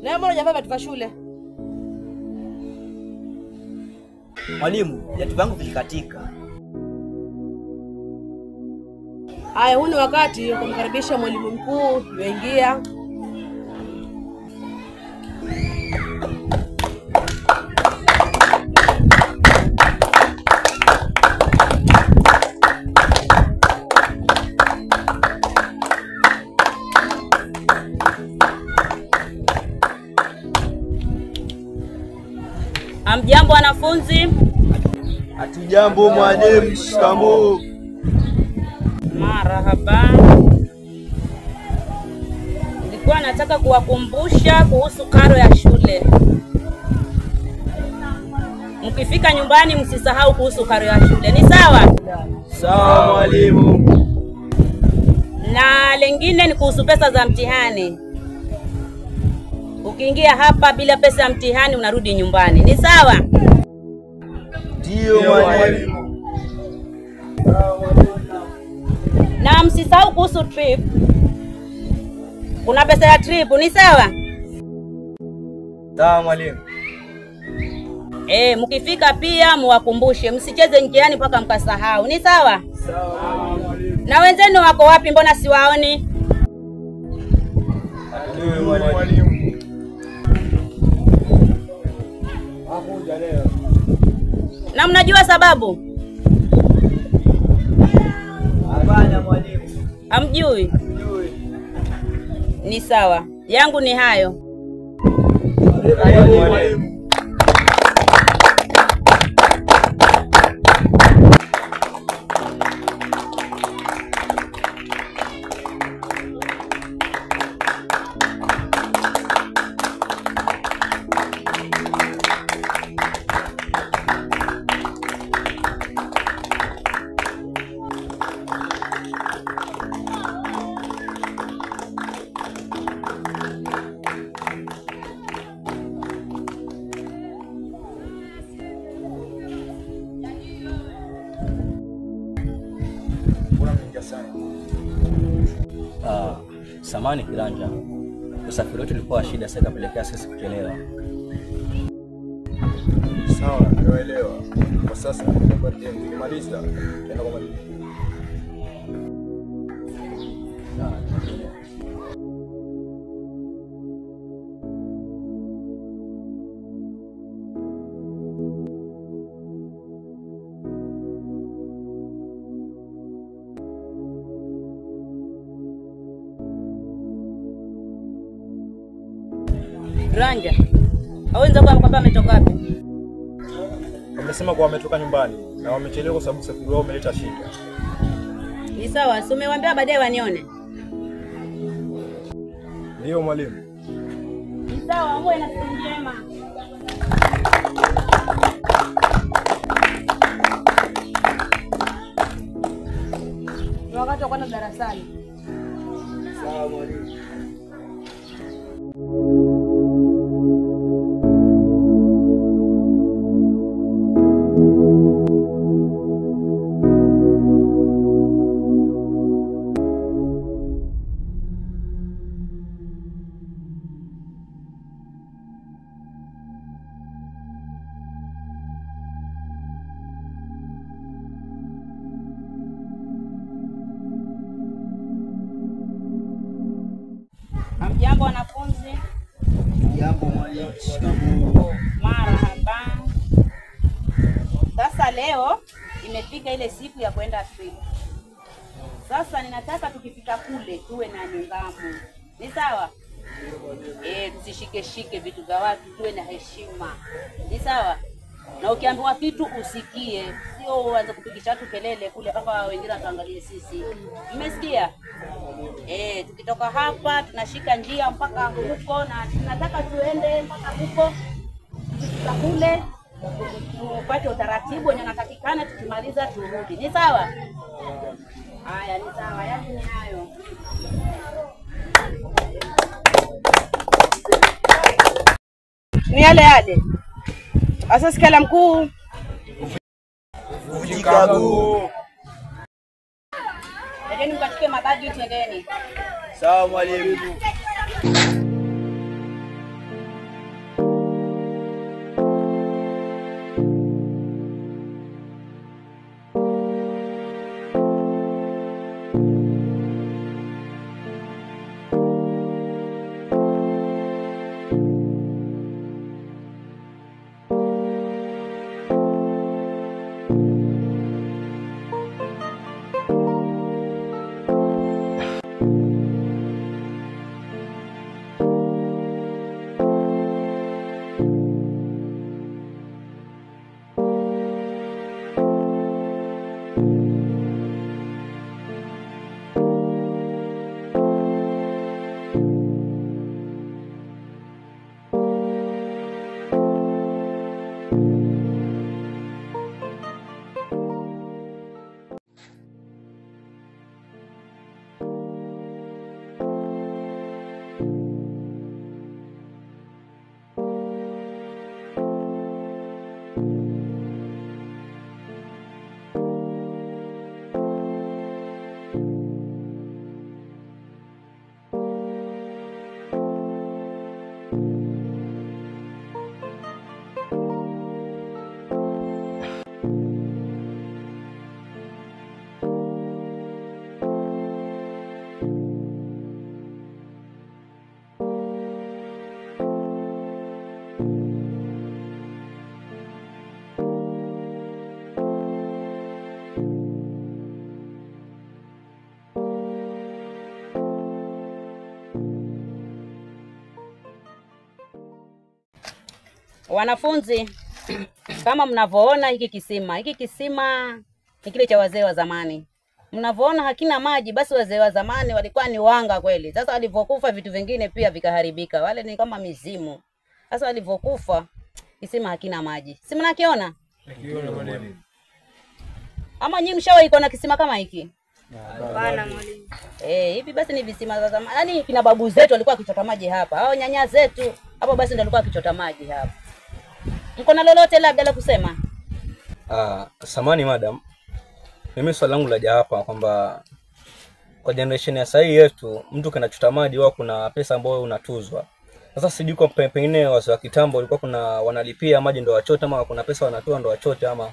Leo mbona hujavaa viatu vya shule? Mwalimu, viatu vyangu vilikatika. Haya, huu ni wakati wa kumkaribisha mwalimu mkuu yuingia. Hamjambo wanafunzi? Hatujambo mwalimu. Shikamoo. Marahaba. Nilikuwa nataka kuwakumbusha kuhusu karo ya shule. Mkifika nyumbani msisahau kuhusu karo ya shule. Ni sawa? Sawa mwalimu. Na lingine ni kuhusu pesa za mtihani. Ukiingia hapa bila pesa ya mtihani unarudi nyumbani. Ni sawa? Ndio mwalimu. Na msisahau kuhusu trip. Kuna pesa ya trip, ni sawa? Sawa mwalimu. Mkifika pia muwakumbushe, msicheze njiani mpaka mkasahau. Ni sawa? Sawa mwalimu. Na wenzenu wako wapi, mbona siwaoni? Ndio mwalimu. Na mnajua sababu? Hapana mwalimu. Hamjui? Ni sawa. Yangu ni hayo. Mwalimu. Samani Kiranja. Usafiri wetu ulikuwa shida sasa kapelekea sisi kuchelewa. Sawa, naelewa. Kwa sasa nimemaliza. Tena kwa maliza. Ranja. Awenza kwa mkapa ametoka wapi? Wamesema kwa wametoka nyumbani na wamechelewa kwa sababu usafiri wao umeleta shida. Ni sawa, si umewaambia baadaye wanione? Ndio mwalimu. Ni sawa, muwe na siku njema. Ni wakati wa kwenda darasani. Sawa mwalimu. Hamjambo wanafunzi? Jambo mwalimu. Shikamoo. Marahaba. Sasa leo imefika ile siku ya kwenda trip. Sasa ninataka tukifika kule tuwe na nidhamu. Ni sawa? Tusishike vitu vya watu, tuwe na heshima. Ni sawa? Na ukiambiwa kitu usikie, sio uanze kupigisha watu kelele kule mpaka wengine wataangalie sisi. Mmesikia? Tukitoka hapa tunashika njia mpaka huko na tunataka tuende mpaka huko. Tukifika kule tupate utaratibu wenye unatakikana, tukimaliza turudi. Ni sawa? Haya, ni sawa. Yangu ni hayo. ni yale yale. Sasa sikala mkuu. Vunjika guu. Endeni mkachukue mabagi twendeni. Sawa mwalimu. Wanafunzi, kama mnavyoona hiki kisima ni kile cha wazee wa zamani. Mnavyoona hakina maji, basi wazee wa zamani walikuwa ni wanga kweli. Sasa walivyokufa vitu vingine pia vikaharibika. Wale ni kama mizimu. Sasa walivyokufa kisima hakina maji. Si mnakiona? Nakiona mwalimu. Ama nyinyi mshawahi kuona kisima kama hiki? Hapana mwalimu. Hivi basi ni visima za zamani. Yaani kina babu zetu walikuwa wakichota maji hapa. Hao nyanya zetu hapo basi ndio walikuwa wakichota maji hapa. Mko na lolote labda la kusema? Samani madam. Mimi swali langu laja hapa kwamba kwa generation ya sasa yetu mtu kinachota maji huwa kuna pesa ambayo unatuzwa. Sasa sijui kwa pengine wazee wa kitambo walikuwa kuna wanalipia maji ndio wachote ama kuna pesa wanatoa ndio wachote ama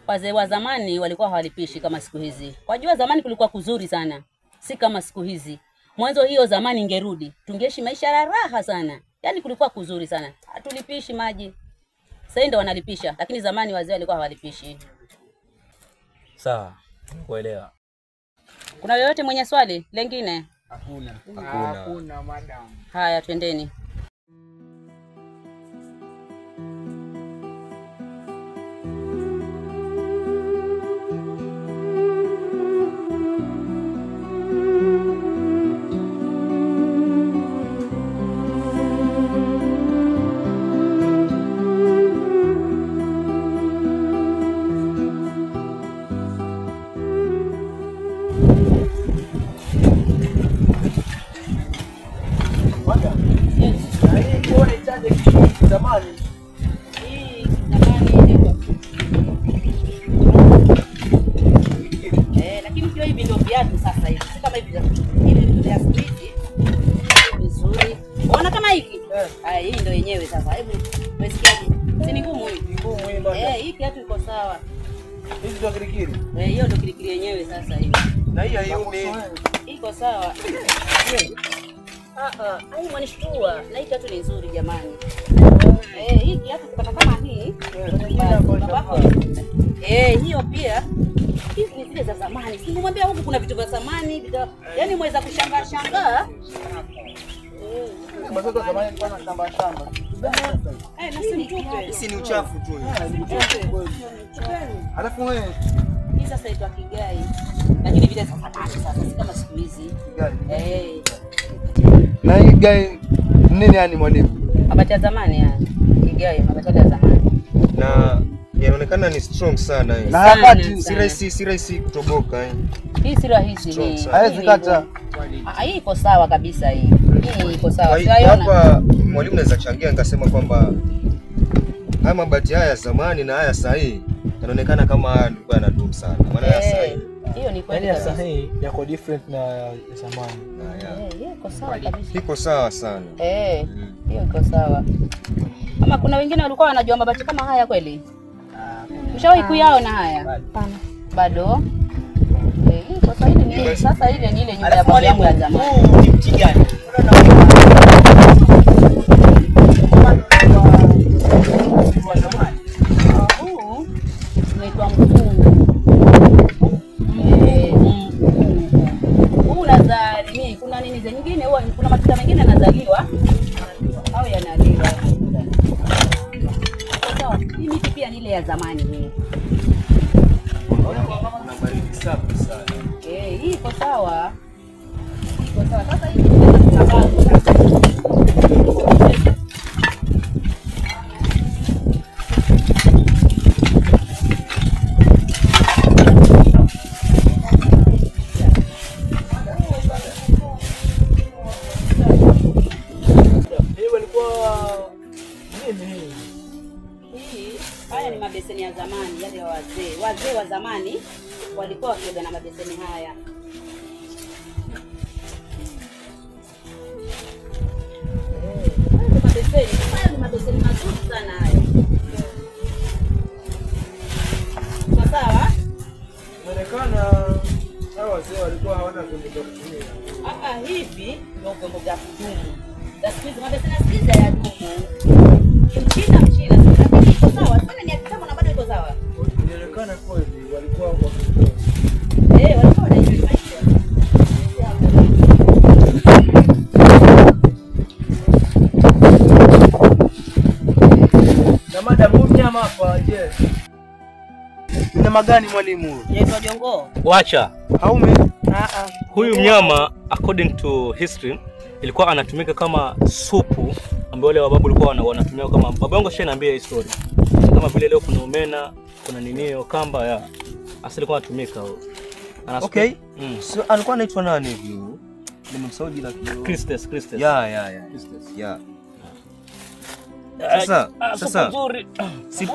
Wazee wa zamani walikuwa hawalipishi kama siku hizi. Wajua zamani kulikuwa kuzuri sana. Si kama siku hizi. Mwanzo hiyo zamani ingerudi, tungeishi maisha ya raha sana. Yaani kulikuwa kuzuri sana. Hatulipishi maji. Sasa ndio wanalipisha, lakini zamani wazee walikuwa hawalipishi. sawa, kuelewa. Kuna yoyote mwenye swali lengine? Hakuna madam. Haya, twendeni. Lakini hiyo hivi ndio viatu sasa hivi. Si kama hivi vya street. Vizuri. Unaona kama hiki? Hii ndio yenyewe sasa. Hebu umesikiaje? Si ni ngumu hii? Ngumu hii bwana. Hii kiatu iko sawa. Hizi ndio kirikiri. Hiyo ndio kirikiri yenyewe sasa hivi. Na hii hayumi. Iko sawa. Hii mwanishtua. Na hii kiatu ni nzuri jamani. Hii kiatu kupata kama hii. Hiyo pia. Hizi ni zile za zamani. Simwambia huku kuna vitu vya zamani, yaani mweza kushangaa shangaa. Mtoto zamani alikuwa na shamba. Na si mtupe. Hisi ni uchafu tu. Alafu wewe Hii sasa inaitwa kigai. Lakini vile sasa si kama siku hizi. kigai. Na hii gai nini yani mwalimu? Mabati ya zamani yani. Kigai, mabati ya zamani. Na yanaonekana ni strong sana hii. Na hapati Si rahisi kutoboka hii. Hii si rahisi hii. haiwezi kata. Hii iko sawa kabisa hii. Iko sawa. Kwa hiyo Unaiona? hapa mwalimu naweza changia nikasema kwamba haya mabati haya ya zamani na haya sasa hii yanaonekana kama haya yalikuwa yanadumu sana. Maana ya sasa hii Hiyo ni kweli. Yaani ya kabisa. sahihi yako different na ya zamani. Hiyo iko sawa kabisa. iko sawa sana. Hiyo iko sawa. Ama kuna wengine walikuwa wanajua mabati kama haya kweli? Ushawahi kuyaona haya? Hapana. Bado? Iko sawa. Hili sasa hili ni ile nyumba ya babu yangu ya zamani. Huu ni mti gani? Huu unaitwa mkungu. Huu unazaa nini? Kuna nini za nyingine huwa kuna matunda mengine yanazaliwa au yanaliwa. Sawa. Hii miti pia ni ile ya zamani hii. Hii iko sawa. Iko sawa. Sasa hii haya ni mabeseni ya zamani yale ya wazee. Wazee wa zamani walikuwa wakioga na mabeseni haya. Haya ni mabeseni mazuri sana haya. Sawa? Inaonekana hao wazee walikuwa hawana vyombo vya kutumia. Hivi ndio vyombo vya kudumu. Siku mabeseni siku hizi hayadumu. Mchina lakini iko sawa. Sasa ni kitambo na bado iko sawa. Inaonekana kweli walikuwa walikuwa wanaishi maisha. Na madam mnyama hapa je? Mnyama gani mwalimu? Yaitwa jongoo. Wacha. Haume? Huyu mnyama according to history ilikuwa anatumika kama supu ambayo wale wababu walikuwa wanatumia kama baba yangu shaniambia hii story. Kama vile leo kuna omena, kuna ninio kamba ya asili alikuwa anatumika huyo. Okay. So alikuwa anaitwa nani hivi? Nimemsahau jina kidogo. Christus. Yeah. Sasa si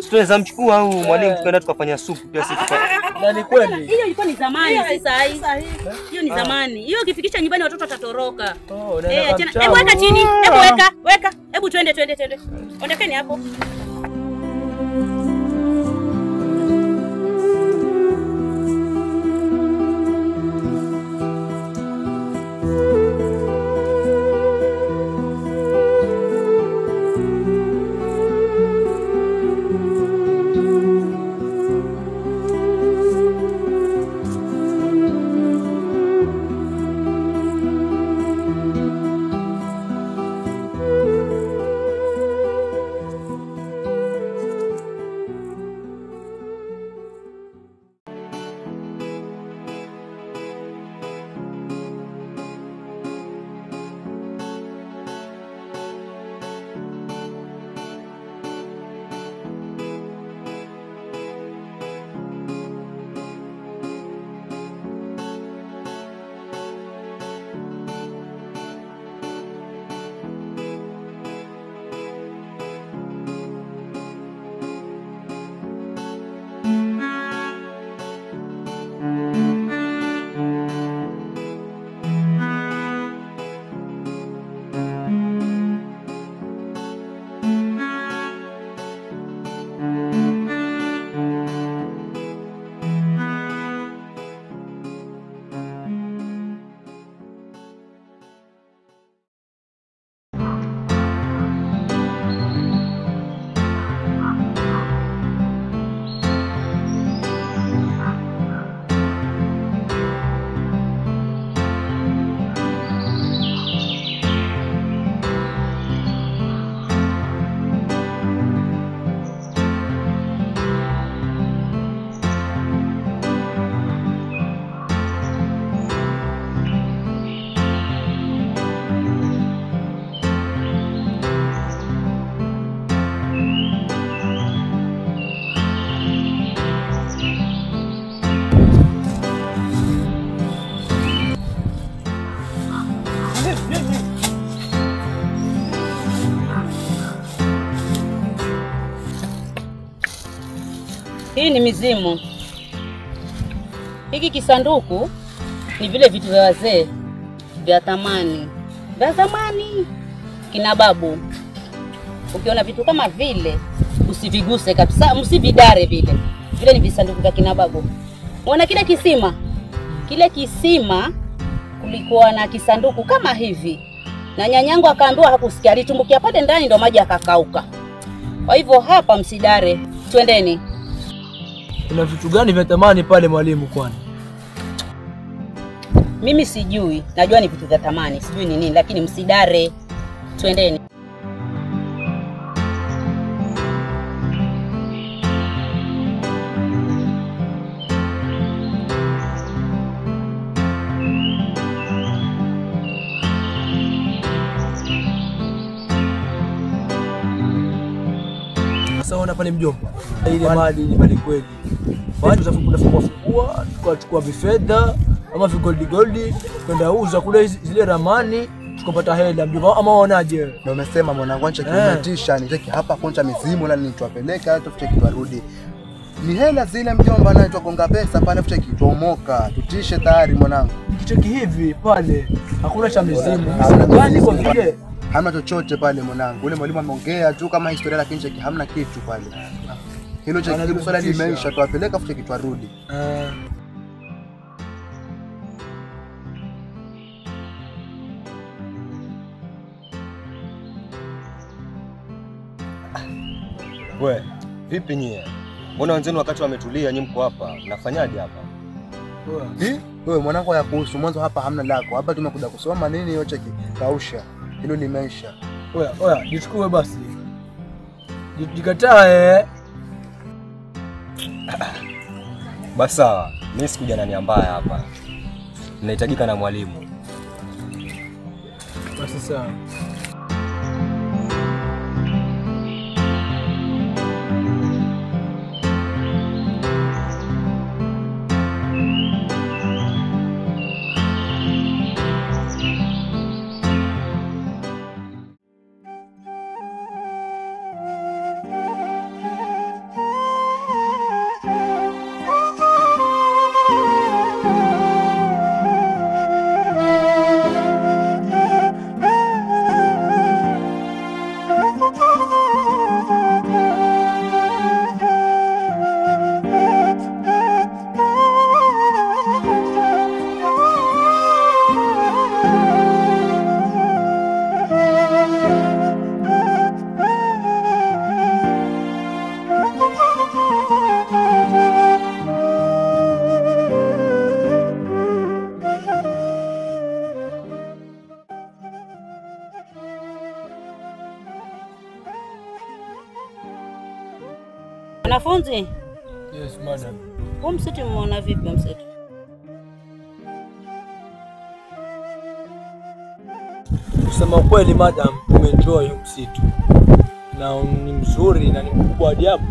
tunaweza mchukua au mwalimu tukaenda tukafanya supu pia sisi Na ni kweli. Hiyo ilikuwa ni zamani sasa hii. Hiyo ni zamani. Hiyo ukifikisha nyumbani watoto watatoroka. Hebu weka chini. Hebu weka. Hebu twende. Ondokeni hapo. Hii ni mizimu. Hiki kisanduku ni vile vitu vya wazee vya thamani. Vya zamani kina babu. Ukiona vitu kama vile usiviguse kabisa, msividare vile. Vile ni visanduku vya kina babu. Unaona kile kisima? Kile kisima kulikuwa na kisanduku kama hivi. Na nyanyangu akaambiwa hakusikia, alitumbukia pale ndani ndo maji akakauka. Kwa hivyo hapa msidare. Twendeni. Kuna vitu gani vya thamani pale mwalimu kwani? Mimi sijui, najua ni vitu vya thamani, sijui ni nini, lakini msidare. Twendeni. Sasa ona pale mjomba. Ile mali ni mali kweli. Watu tunafungua tukachukua vifedha ama vigoldi kwenda uza kule zile ramani tukapata hela mjomba, ama waonaje? Na umesema mwanangu acha kimetisha ni cheki hapa koncha mizimu na nitwapeleka tufike kitarudi. Ni hela zile mjomba na tugonga pesa pale tufike kitomoka. Tutishe tayari mwanangu. Kicheki hivi pale hakuna cha mizimu. Gani kwa vile hamna chochote pale mwanangu. Ule mwalimu ameongea tu kama historia lakini cheki hamna kitu pale. Hilo cheki hilo swala limeisha, tuwapeleka tufike kitarudi. We, vipi nyie? Mbona wenzenu wakati wametulia nyinyi mko hapa? Mnafanyaje hapa? Wewe mwanangu ya kuhusu mwanzo hapa hamna lako. Hapa tumekuja kusoma nini hiyo cheki? Kausha. Hilo limeisha. Oya, jichukue basi. Jikatae. Basi sawa. Mimi sikuja na nia mbaya hapa. Ninahitajika na mwalimu. Basi sawa. Wanafunzi? Yes, madam. Huu msitu umeona vipi msitu? Kusema kweli madam, umeenjoy msitu. Na ni mzuri na ni mkubwa ajabu.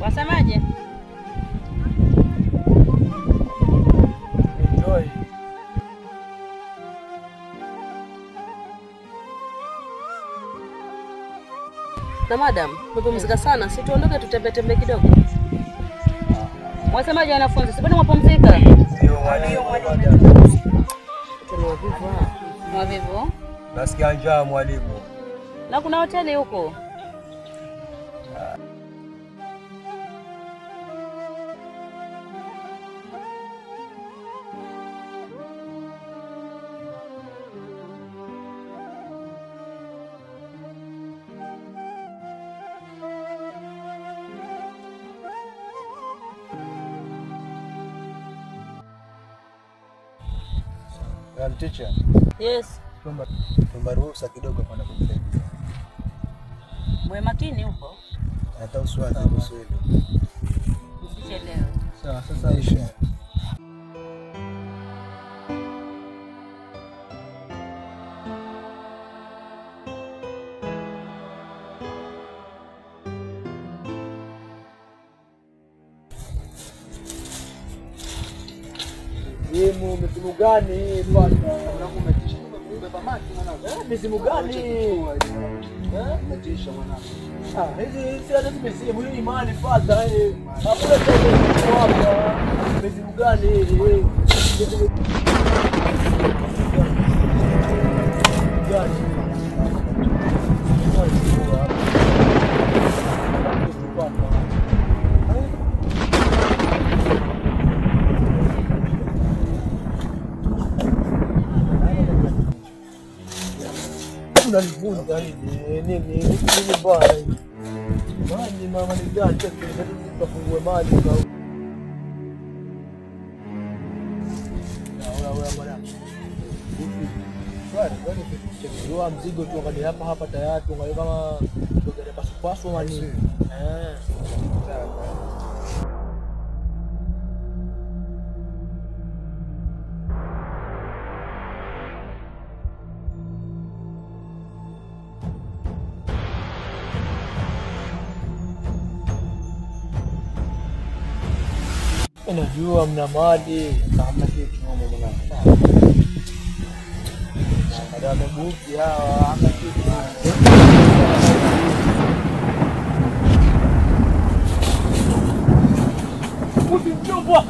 Wasemaje? Enjoy. Na madam, umepumzika sana, si tuondoke tutembe kidogo. Wasemaje wanafunzi? Sipeni mapumzika. Ndio mwalimu. Wavivu? Nasikia njaa mwalimu. Na kuna hoteli huko. Teacher. Yes. Tuomba ruhusa kidogo kwenda kumsaidia. Mwe makini huko. Hata uswali uswali. Usichelewe. Sawa, sasa isha. Msimu gani hii bwana? Mizimu gani? Umetisha mwanangu. Hizi si hata mizimu, hii ni mali fadha. Hakuna tatizo hapa. Mizimu gani? Unanivunja nini bwana? Mali mama ni gani? Tukafungue mali kwa Chukua mzigo tu wakati hapa tayari tungalia kama tugere pasu mani. Najua mna mali kama kitu mambo mwana. Ada mebuki hawa hapa kitu. Mjomba.